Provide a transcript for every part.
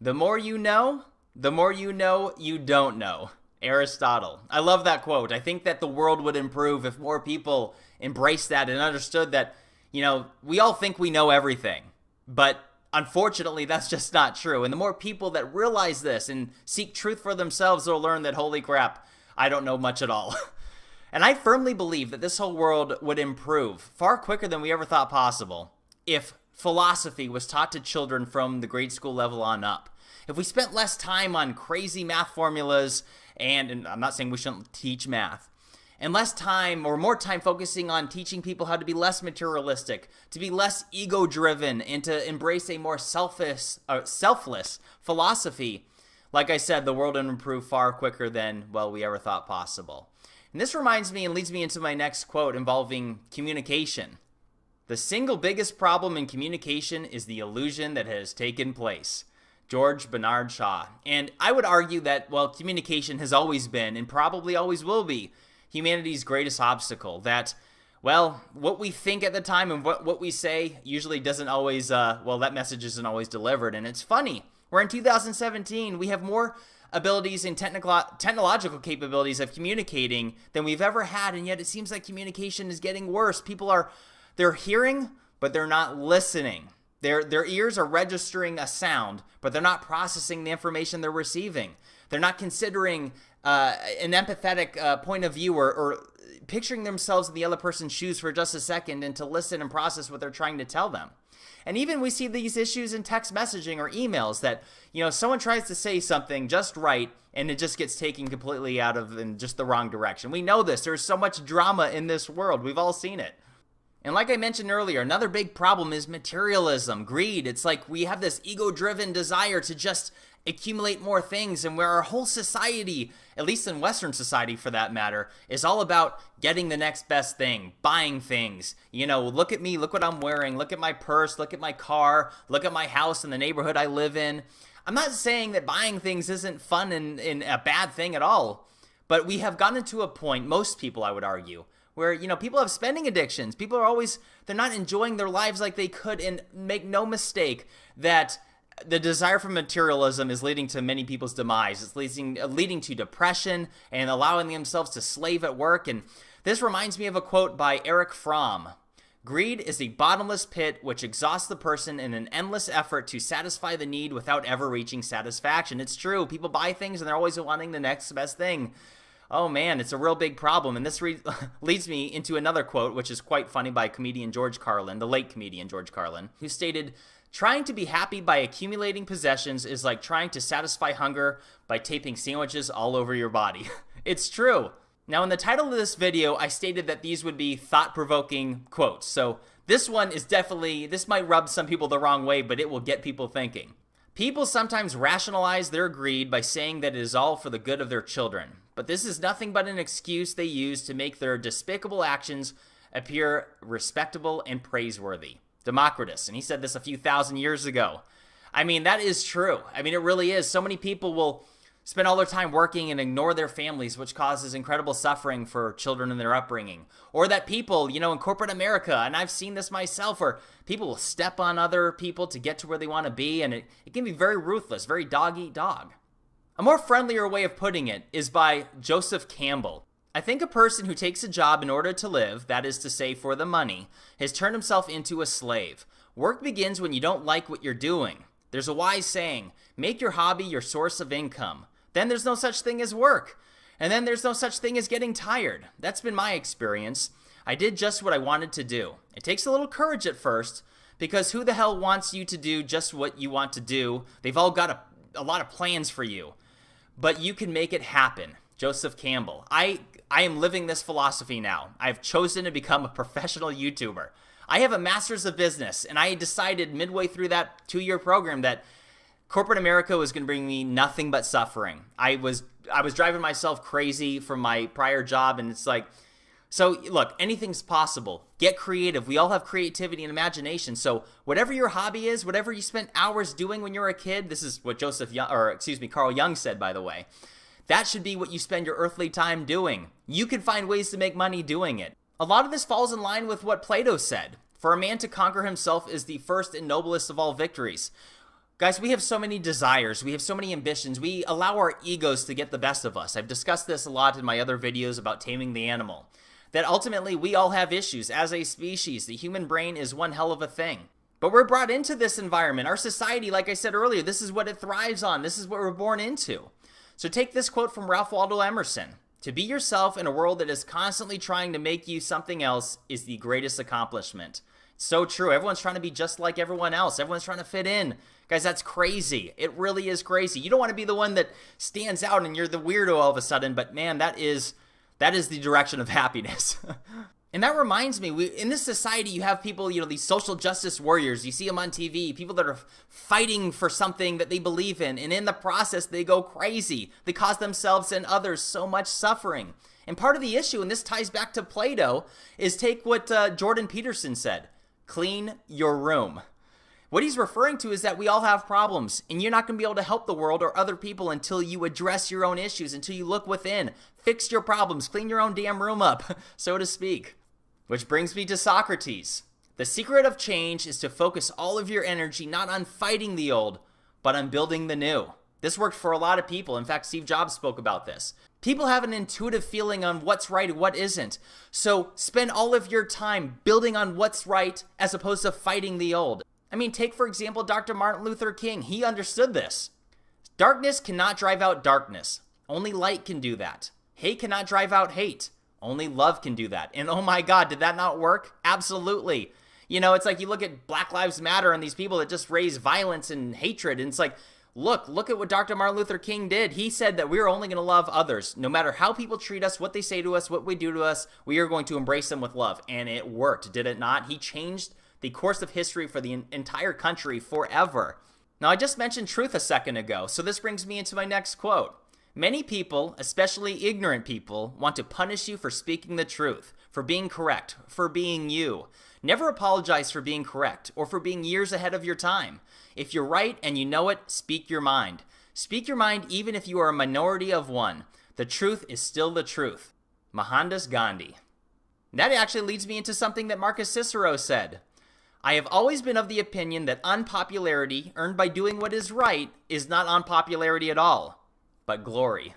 The more you know, the more you know you don't know. Aristotle. I love that quote. I think that the world would improve if more people embraced that and understood that, we all think we know everything. But unfortunately, that's just not true. And the more people that realize this and seek truth for themselves, they'll learn that, holy crap, I don't know much at all. And I firmly believe that this whole world would improve far quicker than we ever thought possible if philosophy was taught to children from the grade school level on up. If we spent less time on crazy math formulas, and I'm not saying we shouldn't teach math, and less time or more time focusing on teaching people how to be less materialistic, to be less ego-driven, and to embrace a more selfless philosophy, like I said, the world would improve far quicker than, we ever thought possible. And this reminds me and leads me into my next quote involving communication. The single biggest problem in communication is the illusion that has taken place. George Bernard Shaw. And I would argue that, communication has always been and probably always will be humanity's greatest obstacle. That, what we think at the time and what we say usually doesn't always, that message isn't always delivered. And it's funny. We're in 2017. We have more abilities and technological capabilities of communicating than we've ever had. And yet it seems like communication is getting worse. They're hearing, but they're not listening. Their ears are registering a sound, but they're not processing the information they're receiving. They're not considering an empathetic point of view or picturing themselves in the other person's shoes for just a second and to listen and process what they're trying to tell them. And even we see these issues in text messaging or emails that, someone tries to say something just right and it just gets taken completely out of in just the wrong direction. We know this. There's so much drama in this world. We've all seen it. And like I mentioned earlier, another big problem is materialism, greed. It's like we have this ego-driven desire to just accumulate more things, and where our whole society, at least in Western society for that matter, is all about getting the next best thing, buying things. Look at me, look what I'm wearing, look at my purse, look at my car, look at my house and the neighborhood I live in. I'm not saying that buying things isn't fun and a bad thing at all, but we have gotten to a point, most people I would argue, where, people have spending addictions. People are they're not enjoying their lives like they could, and make no mistake that the desire for materialism is leading to many people's demise. It's leading to depression and allowing themselves to slave at work. And this reminds me of a quote by Erich Fromm. Greed is a bottomless pit which exhausts the person in an endless effort to satisfy the need without ever reaching satisfaction. It's true. People buy things and they're always wanting the next best thing. Oh man, it's a real big problem. And this leads me into another quote, which is quite funny, by comedian George Carlin, the late comedian George Carlin, who stated, "Trying to be happy by accumulating possessions is like trying to satisfy hunger by taping sandwiches all over your body." It's true. Now, in the title of this video, I stated that these would be thought-provoking quotes. So this one is this might rub some people the wrong way, but it will get people thinking. People sometimes rationalize their greed by saying that it is all for the good of their children. But this is nothing but an excuse they use to make their despicable actions appear respectable and praiseworthy. Democritus, and he said this a few thousand years ago. I mean, that is true. I mean, it really is. So many people will spend all their time working and ignore their families, which causes incredible suffering for children in their upbringing. Or that people, in corporate America, and I've seen this myself, where people will step on other people to get to where they want to be, and it can be very ruthless, very dog eat dog. A more friendlier way of putting it is by Joseph Campbell. I think a person who takes a job in order to live, that is to say for the money, has turned himself into a slave. Work begins when you don't like what you're doing. There's a wise saying, make your hobby your source of income. Then there's no such thing as work. And then there's no such thing as getting tired. That's been my experience. I did just what I wanted to do. It takes a little courage at first, because who the hell wants you to do just what you want to do? They've all got a lot of plans for you. But you can make it happen. Joseph Campbell. I am living this philosophy now. I've chosen to become a professional YouTuber. I have a master's of business, and I decided midway through that 2-year program that corporate America was going to bring me nothing but suffering. I was driving myself crazy from my prior job, and it's like, so look, anything's possible. Get creative. We all have creativity and imagination. So whatever your hobby is, whatever you spent hours doing when you were a kid, this is what Carl Jung said, by the way. That should be what you spend your earthly time doing. You can find ways to make money doing it. A lot of this falls in line with what Plato said. For a man to conquer himself is the first and noblest of all victories. Guys, we have so many desires. We have so many ambitions. We allow our egos to get the best of us. I've discussed this a lot in my other videos about taming the animal. That ultimately we all have issues as a species. The human brain is one hell of a thing. But we're brought into this environment. Our society, like I said earlier, this is what it thrives on. This is what we're born into. So take this quote from Ralph Waldo Emerson. To be yourself in a world that is constantly trying to make you something else is the greatest accomplishment. So true. Everyone's trying to be just like everyone else. Everyone's trying to fit in. Guys, that's crazy. It really is crazy. You don't want to be the one that stands out and you're the weirdo all of a sudden, but man, that is the direction of happiness. And that reminds me, in this society, you have people, these social justice warriors. You see them on TV, people that are fighting for something that they believe in. And in the process, they go crazy. They cause themselves and others so much suffering. And part of the issue, and this ties back to Plato, is take what Jordan Peterson said. Clean your room. What he's referring to is that we all have problems, and you're not going to be able to help the world or other people until you address your own issues, until you look within, fix your problems, clean your own damn room up, so to speak. Which brings me to Socrates. The secret of change is to focus all of your energy not on fighting the old, but on building the new. This worked for a lot of people. In fact, Steve Jobs spoke about this. People have an intuitive feeling on what's right and what isn't. So spend all of your time building on what's right as opposed to fighting the old. I mean, take, for example, Dr. Martin Luther King. He understood this. Darkness cannot drive out darkness. Only light can do that. Hate cannot drive out hate. Only love can do that. And oh my God, did that not work? Absolutely. It's like you look at Black Lives Matter and these people that just raise violence and hatred. And it's like, look at what Dr. Martin Luther King did. He said that we're only going to love others. No matter how people treat us, what they say to us, what we do to us, we are going to embrace them with love. And it worked, did it not? He changed the course of history for the entire country forever. Now, I just mentioned truth a second ago, so this brings me into my next quote. Many people, especially ignorant people, want to punish you for speaking the truth, for being correct, for being you. Never apologize for being correct or for being years ahead of your time. If you're right and you know it, speak your mind. Speak your mind even if you are a minority of one. The truth is still the truth. Mohandas Gandhi. That actually leads me into something that Marcus Cicero said. I have always been of the opinion that unpopularity earned by doing what is right is not unpopularity at all, but glory.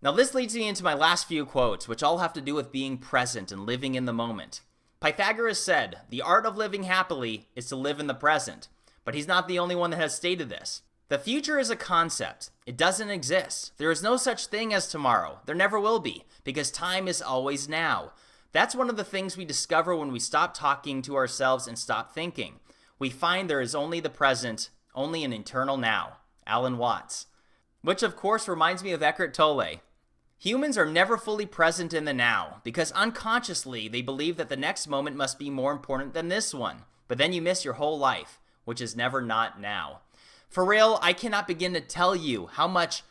Now this leads me into my last few quotes, which all have to do with being present and living in the moment. Pythagoras said, the art of living happily is to live in the present, but he's not the only one that has stated this. The future is a concept. It doesn't exist. There is no such thing as tomorrow. There never will be, because time is always now. That's one of the things we discover when we stop talking to ourselves and stop thinking. We find there is only the present, only an eternal now. Alan Watts. Which of course reminds me of Eckhart Tolle. Humans are never fully present in the now because unconsciously they believe that the next moment must be more important than this one. But then you miss your whole life, which is never not now. For real, I cannot begin to tell you how much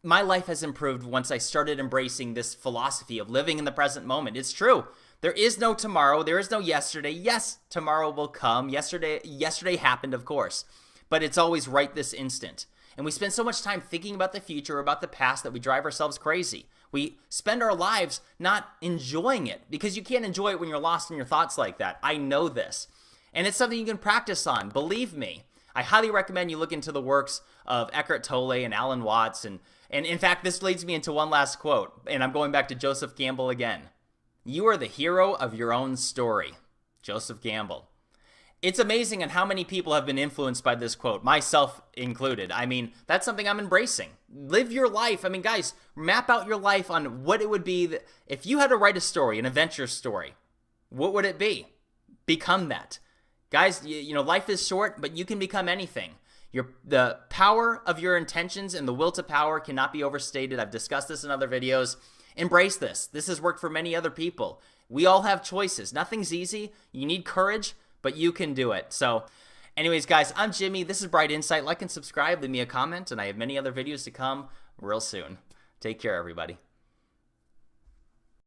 my life has improved once I started embracing this philosophy of living in the present moment. It's true. There is no tomorrow. There is no yesterday. Yes, tomorrow will come. Yesterday happened, of course. But it's always right this instant. And we spend so much time thinking about the future, about the past, that we drive ourselves crazy. We spend our lives not enjoying it because you can't enjoy it when you're lost in your thoughts like that. I know this. And it's something you can practice on. Believe me. I highly recommend you look into the works of Eckhart Tolle and Alan Watts. And in fact, this leads me into one last quote. And I'm going back to Joseph Campbell again. You are the hero of your own story. Joseph Campbell. It's amazing on how many people have been influenced by this quote, myself included. I mean, that's something I'm embracing. Live your life. I mean, guys, map out your life on what it would be that if you had to write a story, an adventure story, what would it be? Become that. Guys, life is short, but you can become anything. The power of your intentions and the will to power cannot be overstated. I've discussed this in other videos. Embrace this. This has worked for many other people. We all have choices. Nothing's easy. You need courage, but you can do it. So anyways, guys, I'm Jimmy. This is Bright Insight. Like and subscribe. Leave me a comment, and I have many other videos to come real soon. Take care, everybody.